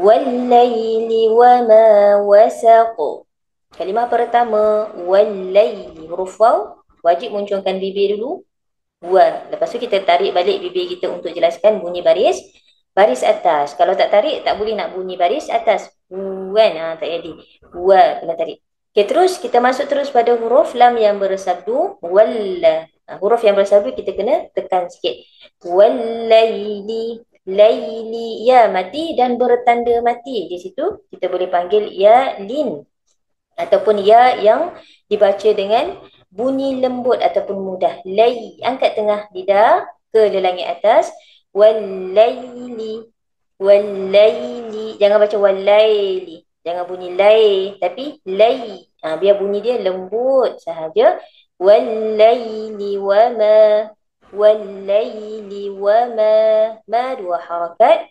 Wal-laili wa ma wasaq. Kalimah pertama, wal-laili. Huruf waw, wajib munculkan bibir dulu. Wa. Lepas tu kita tarik balik bibir kita untuk jelaskan bunyi baris. Baris atas. Kalau tak tarik, tak boleh nak bunyi baris atas. Wan. Tak jadi. Wa. Kena tarik. Okay, terus kita masuk terus pada huruf lam yang bersabdu. Walla. Huruf yang bersabdu kita kena tekan sikit. Wal-laili. Laili. Ya mati dan bertanda mati. Di situ kita boleh panggil ya lin. Ataupun ya yang dibaca dengan bunyi lembut ataupun mudah. Lai. Angkat tengah lidah ke langit atas. Wal-laili. Wal-laili. Jangan baca wal-laili. Jangan bunyi lai. Tapi lai. Biar bunyi dia lembut sahaja. Wal-laili wa ma. Wal-laili wa ma. Ma dua harakat.